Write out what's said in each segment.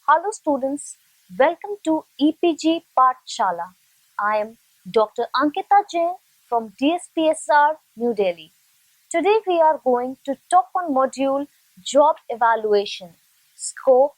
Hello students, welcome to EPG Pathshala. I am Dr. Ankita Jain from DSPSR New Delhi. Today we are going to talk on module Job Evaluation, Scope,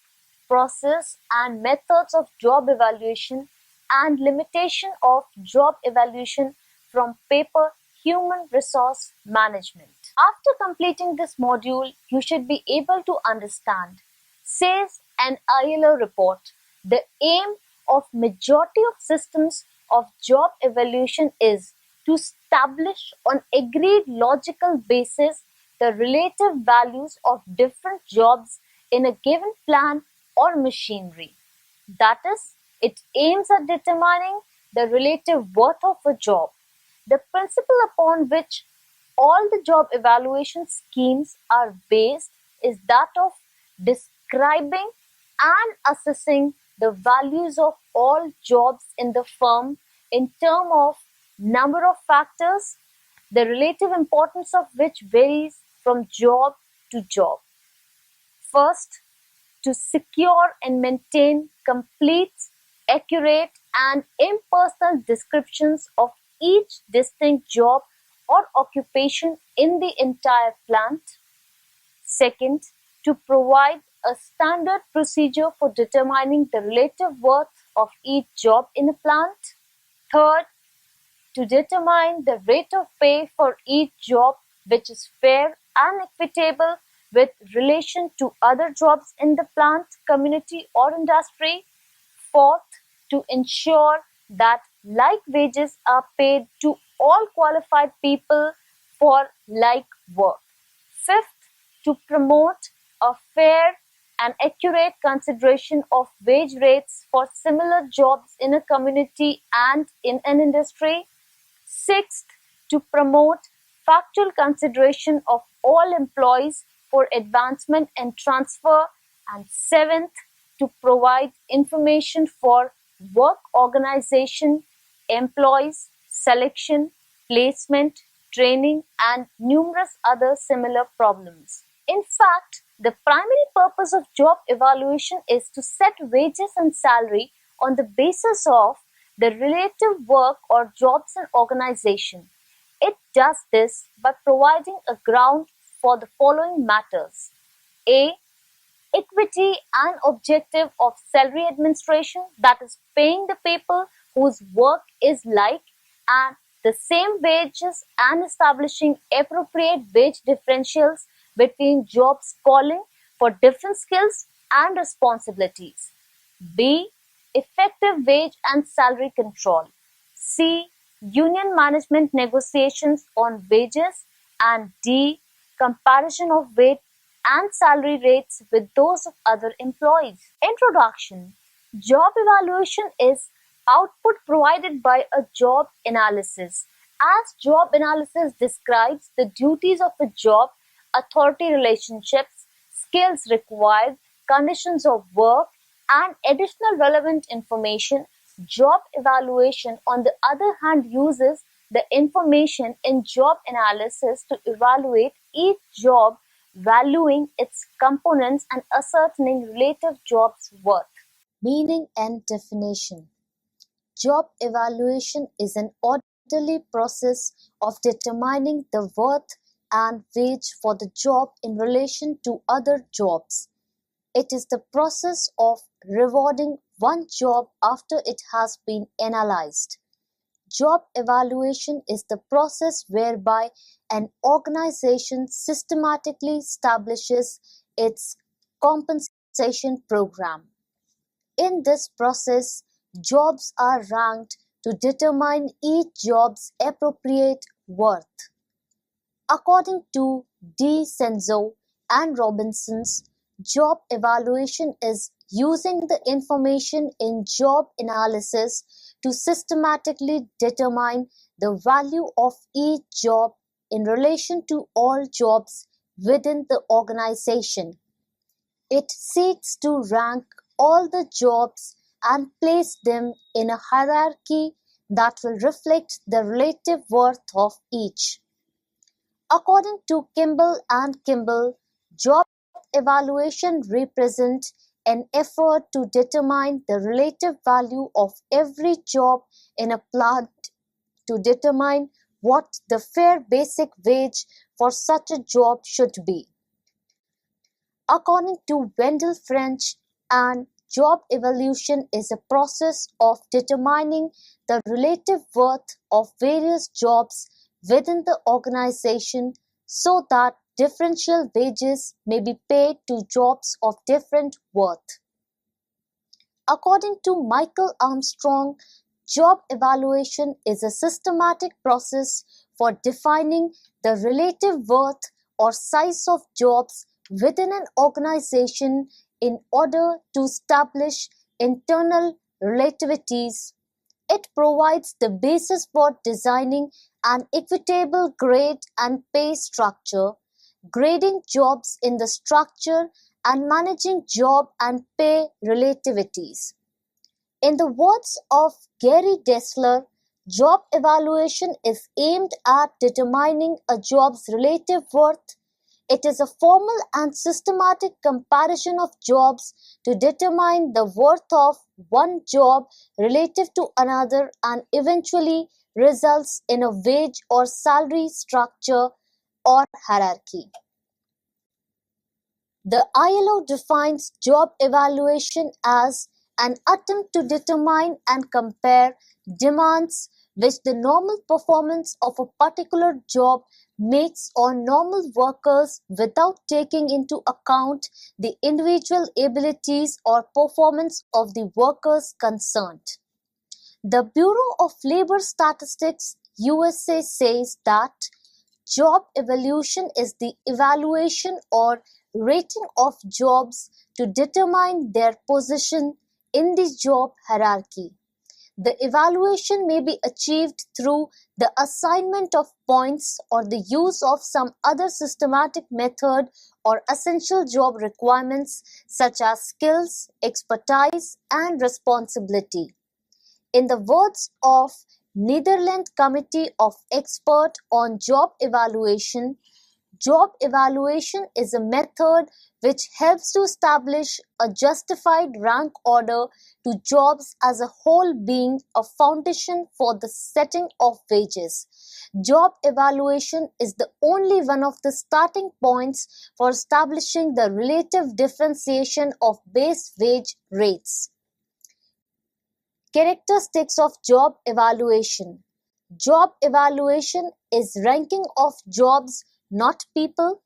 Process and Methods of Job Evaluation and Limitation of Job Evaluation from paper Human Resource Management. After completing this module, you should be able to understand, says an ILO report, the aim of majority of systems of job evaluation is to establish on agreed logical basis the relative values of different jobs in a given plant or machinery. That is, it aims at determining the relative worth of a job. The principle upon which all the job evaluation schemes are based is that of describing and assessing the values of all jobs in the firm in terms of number of factors, the relative importance of which varies from job to job. First, to secure and maintain complete, accurate, and impersonal descriptions of each distinct job or occupation in the entire plant. Second, to provide a standard procedure for determining the relative worth of each job in a plant. Third, to determine the rate of pay for each job which is fair and equitable with relation to other jobs in the plant, community or industry. Fourth, to ensure that like wages are paid to all qualified people for like work. Fifth, to promote a fair and accurate consideration of wage rates for similar jobs in a community and in an industry. Sixth, to promote factual consideration of all employees for advancement and transfer. And seventh, to provide information for work organization, employees, selection, placement, training, and numerous other similar problems. In fact, the primary purpose of job evaluation is to set wages and salary on the basis of the relative work or jobs in organization. It does this by providing a ground for the following matters. A. Equity and objective of salary administration, that is paying the people whose work is like and the same wages and establishing appropriate wage differentials between jobs calling for different skills and responsibilities. B. Effective wage and salary control. C. Union management negotiations on wages. And D. Comparison of wage and salary rates with those of other employees. Introduction. Job evaluation is output provided by a job analysis. As job analysis describes the duties of a job, authority relationships, skills required, conditions of work, and additional relevant information, job evaluation, on the other hand, uses the information in job analysis to evaluate each job, valuing its components and ascertaining relative jobs' worth. Meaning and definition. Job evaluation is an orderly process of determining the worth and wage for the job in relation to other jobs. It is the process of rewarding one job after it has been analyzed. Job evaluation is the process whereby an organization systematically establishes its compensation program. In this process, jobs are ranked to determine each job's appropriate worth. According to D. Senzo and Robinson's, job evaluation is using the information in job analysis to systematically determine the value of each job in relation to all jobs within the organization. It seeks to rank all the jobs and place them in a hierarchy that will reflect the relative worth of each. According to Kimball and Kimball, job evaluation represents an effort to determine the relative value of every job in a plant to determine what the fair basic wage for such a job should be. According to Wendell French, and job evaluation is a process of determining the relative worth of various jobs within the organization so that differential wages may be paid to jobs of different worth. According to Michael Armstrong, job evaluation is a systematic process for defining the relative worth or size of jobs within an organization in order to establish internal relativities. It provides the basis for designing an equitable grade and pay structure, grading jobs in the structure, and managing job and pay relativities. In the words of Gary Dessler, job evaluation is aimed at determining a job's relative worth. It is a formal and systematic comparison of jobs to determine the worth of one job relative to another and eventually results in a wage or salary structure or hierarchy. The ILO defines job evaluation as an attempt to determine and compare demands which the normal performance of a particular job makes on normal workers without taking into account the individual abilities or performance of the workers concerned. The Bureau of Labor Statistics USA says that job evaluation is the evaluation or rating of jobs to determine their position in the job hierarchy. The evaluation may be achieved through the assignment of points or the use of some other systematic method or essential job requirements such as skills, expertise, and responsibility. In the words of Netherlands Committee of Experts on Job Evaluation is a method which helps to establish a justified rank order to jobs as a whole being a foundation for the setting of wages. Job evaluation is the only one of the starting points for establishing the relative differentiation of base wage rates. Characteristics of job evaluation. Job evaluation is ranking of jobs, not people.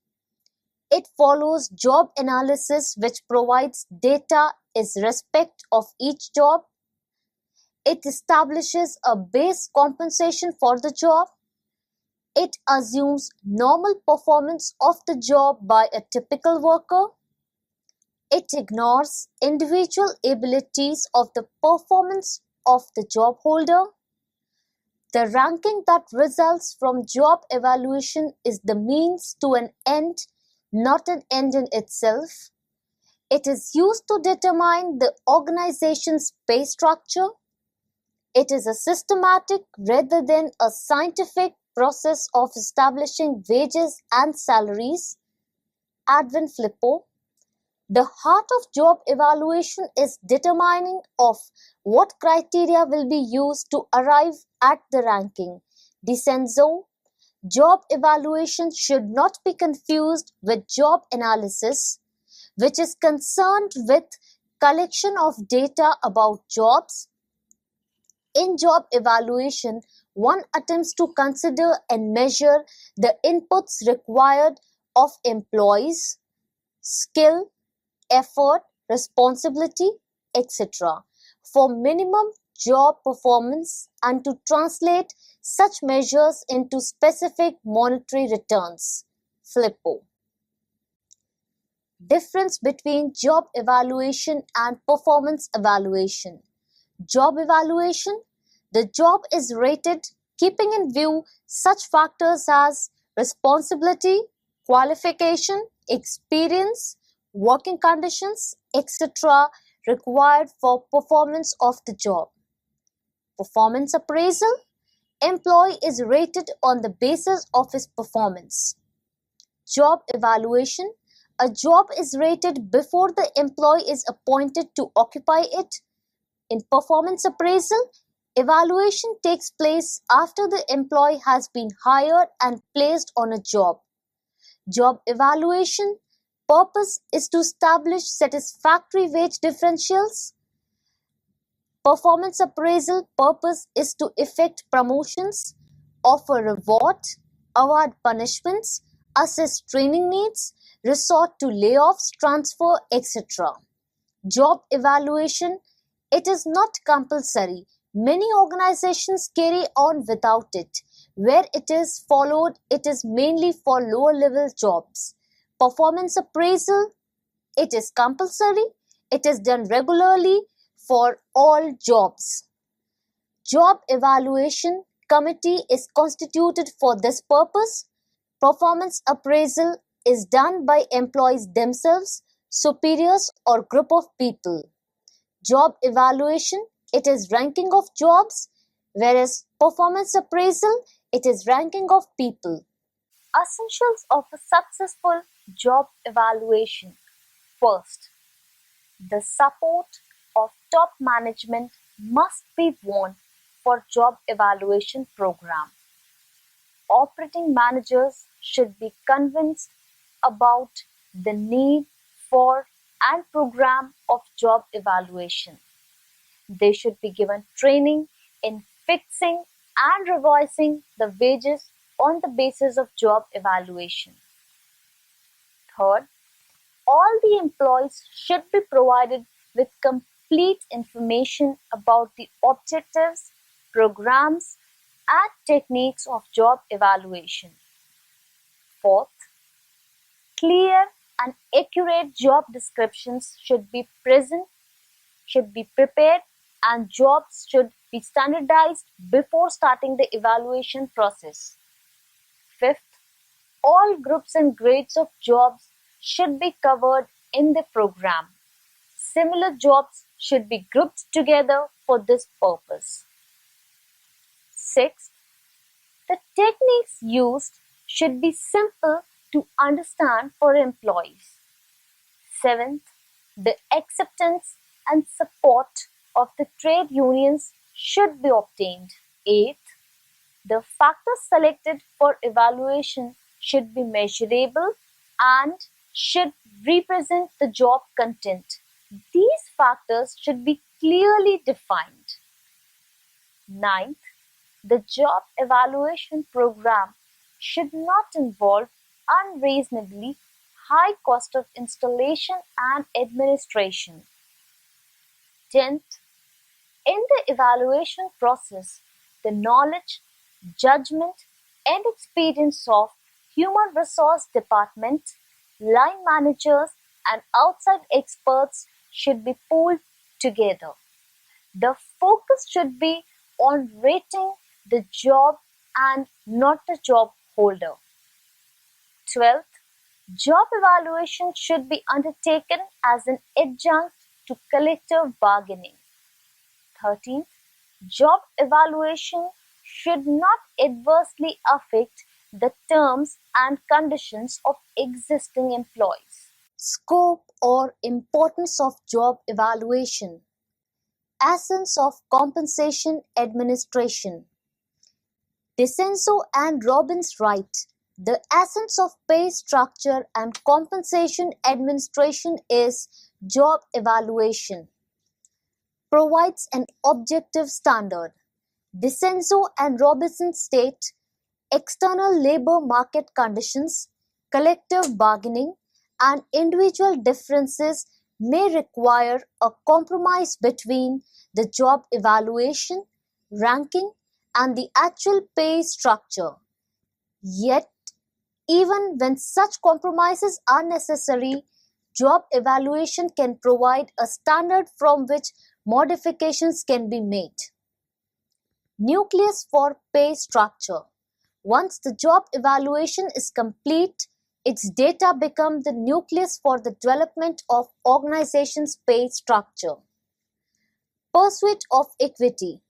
It follows job analysis which provides data is respect of each job. It establishes a base compensation for the job. It assumes normal performance of the job by a typical worker. It ignores individual abilities of the performance of the job holder. The ranking that results from job evaluation is the means to an end, not an end in itself. It is used to determine the organization's pay structure. It is a systematic rather than a scientific process of establishing wages and salaries. Advin Flippo. The heart of job evaluation is determining of what criteria will be used to arrive at the ranking. DiCenzo. Job evaluation should not be confused with job analysis, which is concerned with collection of data about jobs. In job evaluation, one attempts to consider and measure the inputs required of employees, skill, effort, responsibility, etc. for minimum job performance and to translate such measures into specific monetary returns. Flippo. Difference between job evaluation and performance evaluation. Job evaluation. The job is rated keeping in view such factors as responsibility, qualification, experience, working conditions, etc. required for performance of the job. Performance appraisal. Employee is rated on the basis of his performance. Job evaluation. A job is rated before the employee is appointed to occupy it. In performance appraisal, evaluation takes place after the employee has been hired and placed on a job. Job evaluation purpose is to establish satisfactory wage differentials. Performance appraisal purpose is to effect promotions, offer reward, award punishments, assess training needs, resort to layoffs, transfer, etc. Job evaluation, it is not compulsory. Many organizations carry on without it. Where it is followed, it is mainly for lower level jobs. Performance appraisal, it is compulsory. It is done regularly for all jobs. Job evaluation committee is constituted for this purpose. Performance appraisal is done by employees themselves, superiors or group of people. Job evaluation, it is ranking of jobs, whereas performance appraisal, it is ranking of people. Essentials of a successful job evaluation. First, the support of top management must be won for job evaluation program. Operating managers should be convinced about the need for and program of job evaluation. They should be given training in fixing and revising the wages on the basis of job evaluation. Third, all the employees should be provided with complete information about the objectives, programs, and techniques of job evaluation. Fourth, clear and accurate job descriptions should be prepared, and jobs should be standardized before starting the evaluation process. Fifth, all groups and grades of jobs should be covered in the program. Similar jobs should be grouped together for this purpose. Sixth, the techniques used should be simple to understand for employees. Seventh, the acceptance and support of the trade unions should be obtained. Eighth, the factors selected for evaluation should be measurable and should represent the job content. These factors should be clearly defined. Ninth, the job evaluation program should not involve unreasonably high cost of installation and administration. 10th, in the evaluation process, the knowledge, judgment, and experience of human resource department, line managers, and outside experts should be pooled together. The focus should be on rating the job and not the job holder. 12th, job evaluation should be undertaken as an adjunct to collective bargaining. 13th, job evaluation should not adversely affect the terms and conditions of existing employees. Scope or importance of job evaluation. Essence of compensation administration. DeCenso and Robbins write, the essence of pay structure and compensation administration is job evaluation. Provides an objective standard. DeCenso and Robinson state external labor market conditions, collective bargaining, and individual differences may require a compromise between the job evaluation, ranking, and the actual pay structure. Yet, even when such compromises are necessary, job evaluation can provide a standard from which modifications can be made. Nucleus for pay structure. Once the job evaluation is complete, its data become the nucleus for the development of organization's pay structure. Pursuit of equity.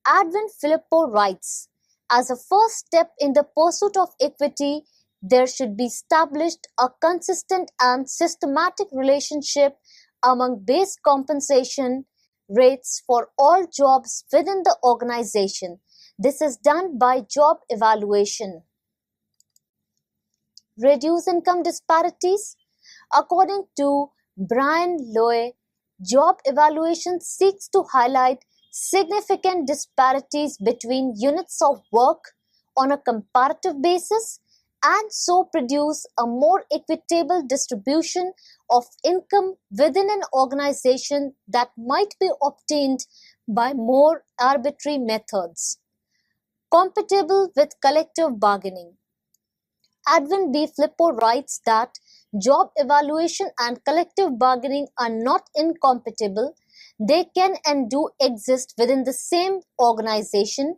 Advin Filippo writes, as a first step in the pursuit of equity, There should be established a consistent and systematic relationship among base compensation rates for all jobs within the organization. This is done by job evaluation. Reduce income disparities. According to Brian Lowe, job evaluation seeks to highlight significant disparities between units of work on a comparative basis and so produce a more equitable distribution of income within an organization that might be obtained by more arbitrary methods. Compatible with collective bargaining. Edwin B. Flippo writes that job evaluation and collective bargaining are not incompatible. They can and do exist within the same organization.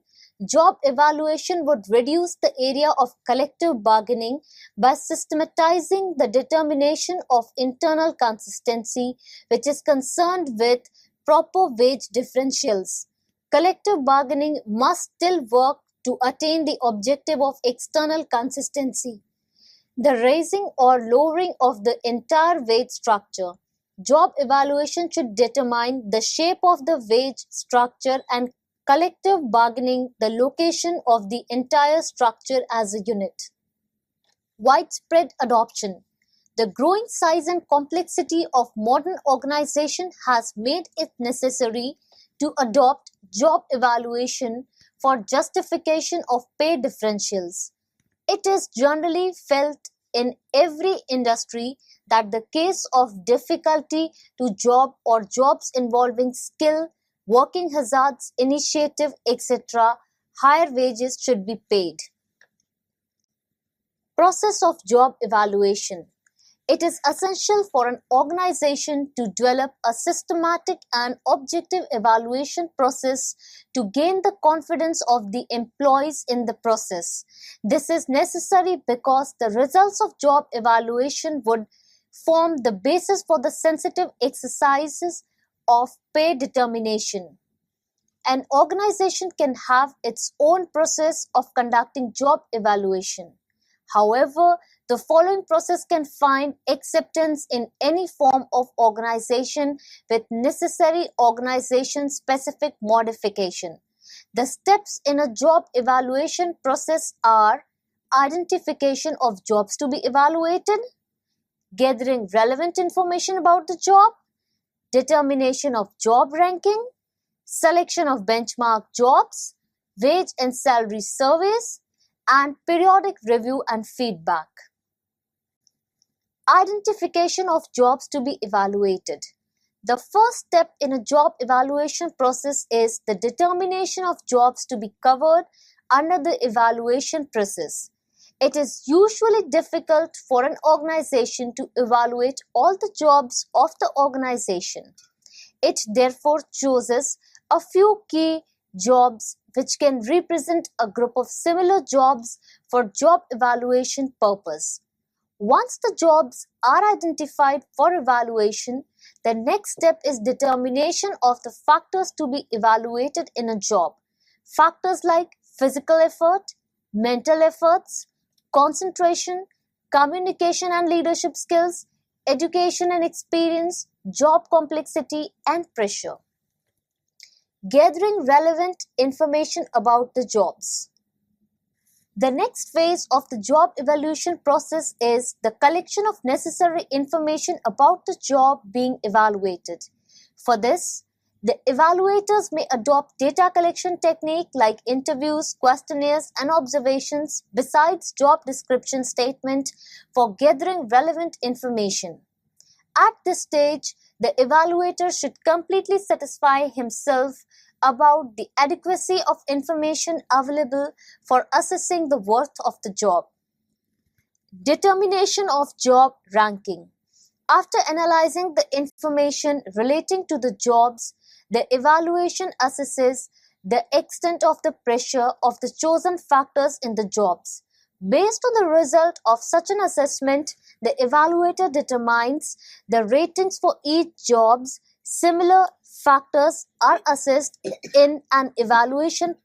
Job evaluation would reduce the area of collective bargaining by systematizing the determination of internal consistency, which is concerned with proper wage differentials. Collective bargaining must still work to attain the objective of external consistency, the raising or lowering of the entire wage structure. Job evaluation should determine the shape of the wage structure and collective bargaining the location of the entire structure as a unit. Widespread adoption. The growing size and complexity of modern organization has made it necessary to adopt job evaluation for justification of pay differentials. It is generally felt in every industry that the case of difficulty to job or jobs involving skill, working hazards, initiative, etc., higher wages should be paid. Process of job evaluation. It is essential for an organization to develop a systematic and objective evaluation process to gain the confidence of the employees in the process. This is necessary because the results of job evaluation would form the basis for the sensitive exercises of pay determination. An organization can have its own process of conducting job evaluation. However, the following process can find acceptance in any form of organization with necessary organization-specific modification. The steps in a job evaluation process are identification of jobs to be evaluated, gathering relevant information about the job, determination of job ranking, selection of benchmark jobs, wage and salary surveys, and periodic review and feedback. Identification of jobs to be evaluated. The first step in a job evaluation process is the determination of jobs to be covered under the evaluation process. It is usually difficult for an organization to evaluate all the jobs of the organization. It therefore chooses a few key jobs which can represent a group of similar jobs for job evaluation purpose. Once the jobs are identified for evaluation, the next step is determination of the factors to be evaluated in a job. Factors like physical effort, mental efforts, concentration, communication and leadership skills, education and experience, job complexity, and pressure. Gathering relevant information about the jobs. The next phase of the job evaluation process is the collection of necessary information about the job being evaluated. For this, the evaluators may adopt data collection technique like interviews, questionnaires, and observations besides job description statement for gathering relevant information. At this stage, the evaluator should completely satisfy himself about the adequacy of information available for assessing the worth of the job. Determination of job ranking. After analyzing the information relating to the jobs, the evaluation assesses the extent of the pressure of the chosen factors in the jobs. Based on the result of such an assessment, the evaluator determines the ratings for each jobs. Similar factors are assessed in an evaluation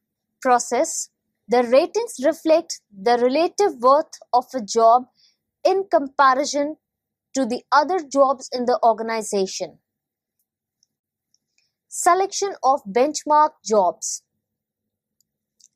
process. The ratings reflect the relative worth of a job in comparison to the other jobs in the organization. Selection of benchmark jobs.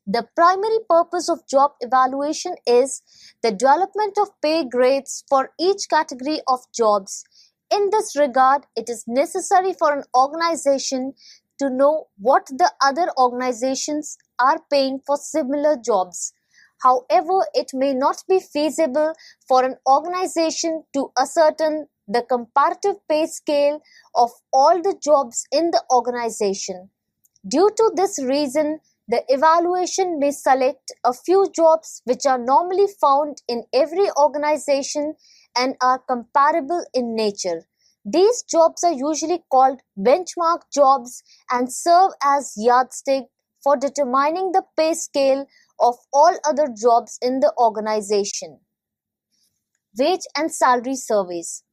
The primary purpose of job evaluation is the development of pay grades for each category of jobs. In this regard, it is necessary for an organization to know what the other organizations are paying for similar jobs. However, it may not be feasible for an organization to ascertain the comparative pay scale of all the jobs in the organization. Due to this reason, the evaluation may select a few jobs which are normally found in every organization and are comparable in nature. These jobs are usually called benchmark jobs and serve as yardstick for determining the pay scale of all other jobs in the organization. Wage and salary surveys.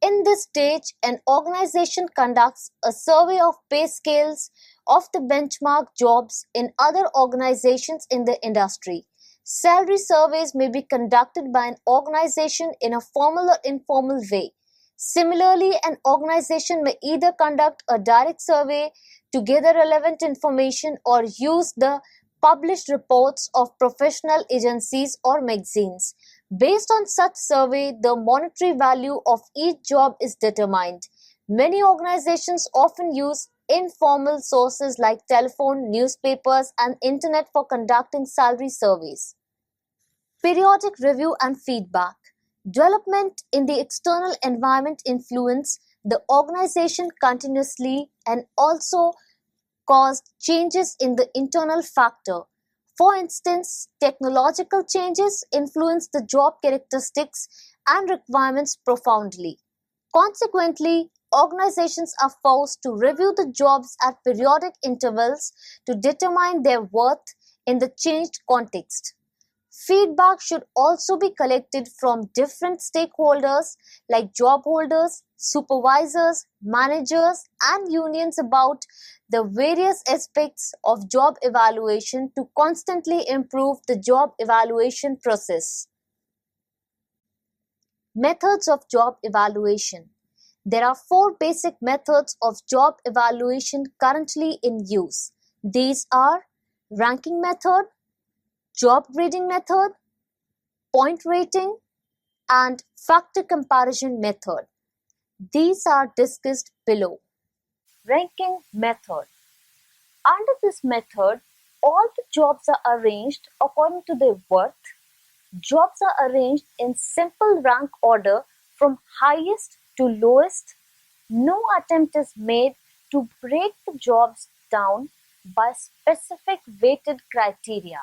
In this stage, an organization conducts a survey of pay scales of the benchmark jobs in other organizations in the industry. Salary surveys may be conducted by an organization in a formal or informal way. Similarly, an organization may either conduct a direct survey to gather relevant information or use the published reports of professional agencies or magazines. Based on such survey, the monetary value of each job is determined. Many organizations often use informal sources like telephone, newspapers, and internet for conducting salary surveys. Periodic review and feedback. Development in the external environment influence the organization continuously and also caused changes in the internal factor. For instance, technological changes influence the job characteristics and requirements profoundly. Consequently, organizations are forced to review the jobs at periodic intervals to determine their worth in the changed context. Feedback should also be collected from different stakeholders like job holders, supervisors, managers, and unions about the various aspects of job evaluation to constantly improve the job evaluation process. Methods of job evaluation. There are four basic methods of job evaluation currently in use. These are ranking method, job grading method, point rating, and factor comparison method. These are discussed below. Ranking method. Under this method, all the jobs are arranged according to their worth. Jobs are arranged in simple rank order from highest to lowest. No attempt is made to break the jobs down by specific weighted criteria.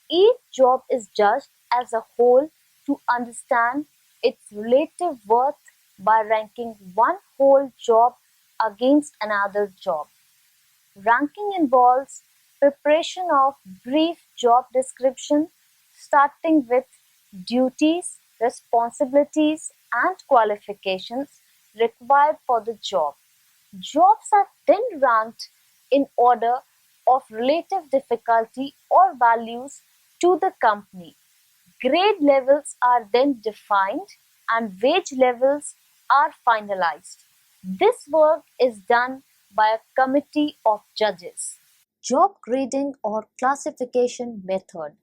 Each job is judged as a whole to understand its relative worth by ranking one whole job against another job. Ranking involves preparation of brief job description starting with duties, responsibilities, and qualifications required for the job. Jobs are then ranked in order of relative difficulty or values to the company. Grade levels are then defined and wage levels are finalized. This work is done by a committee of judges. Job grading or classification method.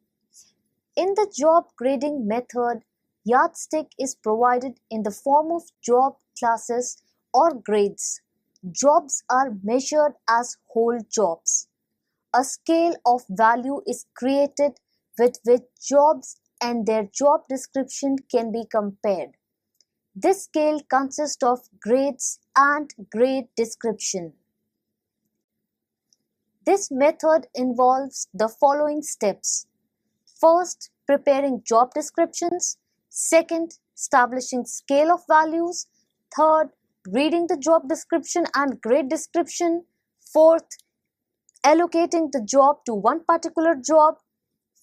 In the job grading method, yardstick is provided in the form of job classes or grades. Jobs are measured as whole jobs. A scale of value is created with which jobs and their job description can be compared. This scale consists of grades and grade description. This method involves the following steps. First, preparing job descriptions. Second, establishing scale of values. Third, reading the job description and grade description. Fourth, allocating the job to one particular job.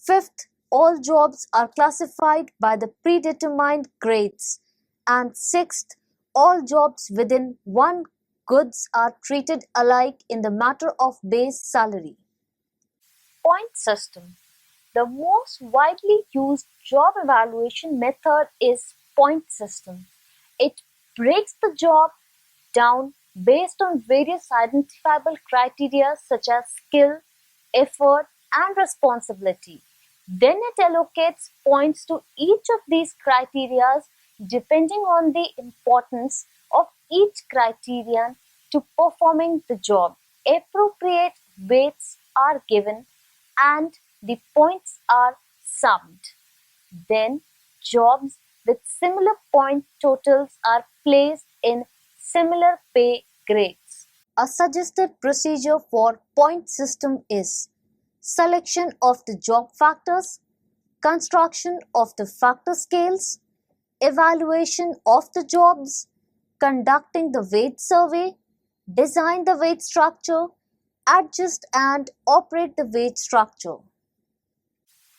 Fifth, all jobs are classified by the predetermined grades. And sixth, all jobs within one goods are treated alike in the matter of base salary. Point system. The most widely used job evaluation method is point system. It breaks the job down based on various identifiable criteria such as skill, effort, and responsibility. Then it allocates points to each of these criteria depending on the importance of each criterion to performing the job. Appropriate weights are given and the points are summed. Then jobs with similar point totals are placed in similar pay grades. A suggested procedure for point system is selection of the job factors, construction of the factor scales, evaluation of the jobs, conducting the weight survey, design the weight structure, adjust and operate the weight structure.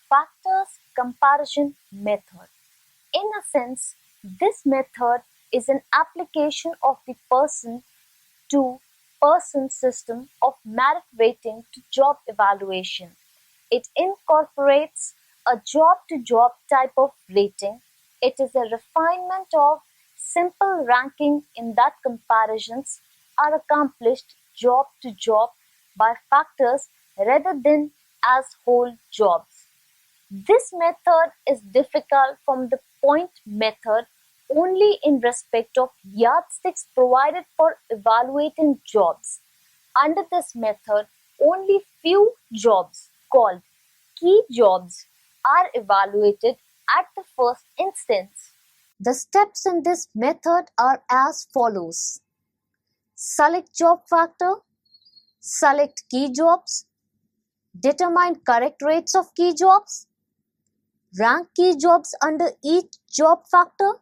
Factors comparison method. In a sense, this method is an application of the person to person system of merit weighting to job evaluation. It incorporates a job to job type of rating. It is a refinement of simple ranking in that comparisons are accomplished job to job by factors rather than as whole jobs. This method is difficult from the point method only in respect of yardsticks provided for evaluating jobs. Under this method, only few jobs called key jobs are evaluated at the first instance. The steps in this method are as follows. Select job factor, select key jobs, determine correct rates of key jobs, rank key jobs under each job factor,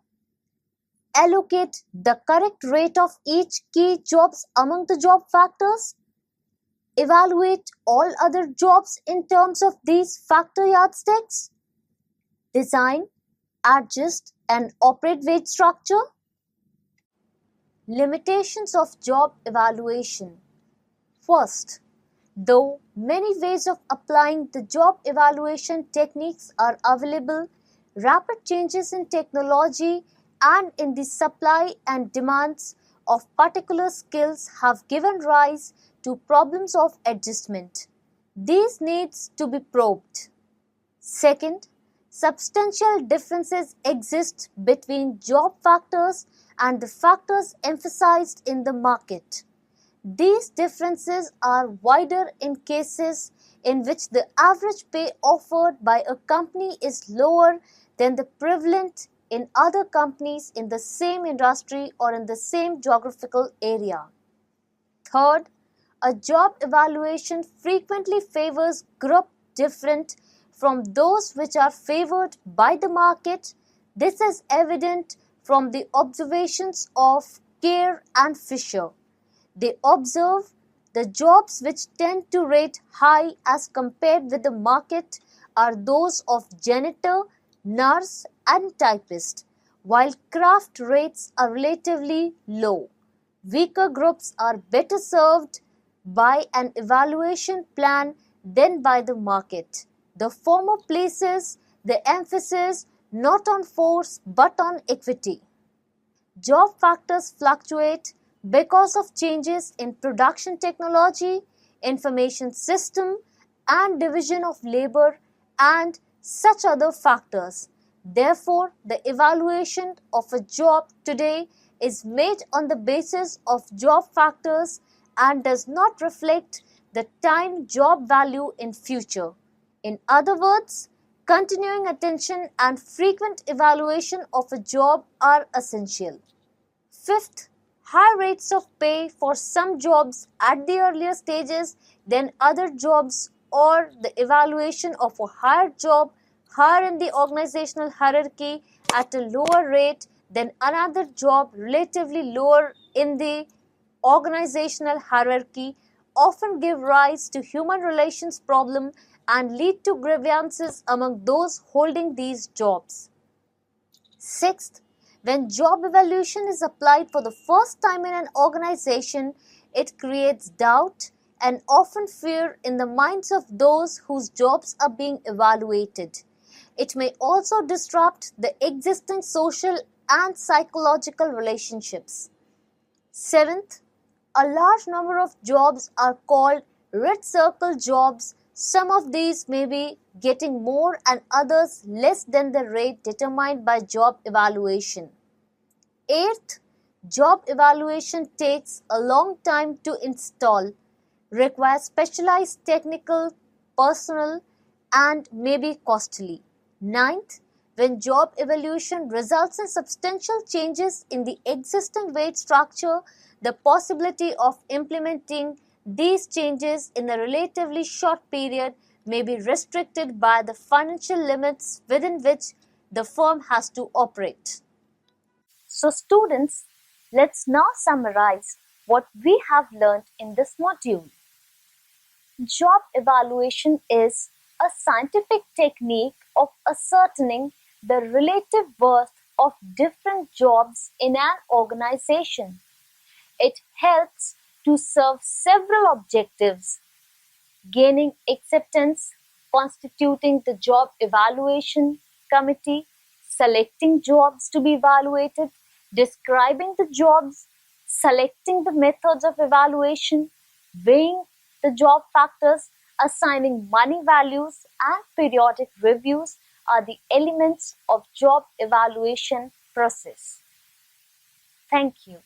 allocate the correct rate of each key jobs among the job factors, evaluate all other jobs in terms of these factor yardsticks, design, adjust and operate wage structure. Limitations of job evaluation. First, though many ways of applying the job evaluation techniques are available, rapid changes in technology and in the supply and demands of particular skills have given rise to problems of adjustment. These needs to be probed. Second, substantial differences exist between job factors and the factors emphasized in the market. These differences are wider in cases in which the average pay offered by a company is lower than the prevalent in other companies in the same industry or in the same geographical area. Third, a job evaluation frequently favors groups different from those which are favored by the market. This is evident from the observations of Kerr and Fisher. They observe the jobs which tend to rate high as compared with the market are those of janitor, nurse and typist, while craft rates are relatively low. Weaker groups are better served by an evaluation plan than by the market. The former places the emphasis not on force but on equity. Job factors fluctuate because of changes in production technology, information system and division of labor and such other factors. Therefore, the evaluation of a job today is made on the basis of job factors and does not reflect the time job value in future. In other words, continuing attention and frequent evaluation of a job are essential. Fifth, high rates of pay for some jobs at the earlier stages than other jobs, or the evaluation of a higher job higher in the organizational hierarchy at a lower rate than another job relatively lower in the organizational hierarchy often give rise to human relations problem and lead to grievances among those holding these jobs. Sixth, when job evaluation is applied for the first time in an organization, it creates doubt and often fear in the minds of those whose jobs are being evaluated. It may also disrupt the existing social and psychological relationships. Seventh, a large number of jobs are called red circle jobs. Some of these may be getting more and others less than the rate determined by job evaluation. Eighth, job evaluation takes a long time to install, requires specialized technical personnel, and may be costly. Ninth, when job evaluation results in substantial changes in the existing wage structure, the possibility of implementing these changes in a relatively short period may be restricted by the financial limits within which the firm has to operate. So, students, let's now summarize what we have learned in this module. Job evaluation is a scientific technique of ascertaining the relative worth of different jobs in an organization. It helps to serve several objectives: gaining acceptance, constituting the job evaluation committee, selecting jobs to be evaluated, describing the jobs, selecting the methods of evaluation, weighing the job factors, assigning money values, and periodic reviews are the elements of job evaluation process. Thank you.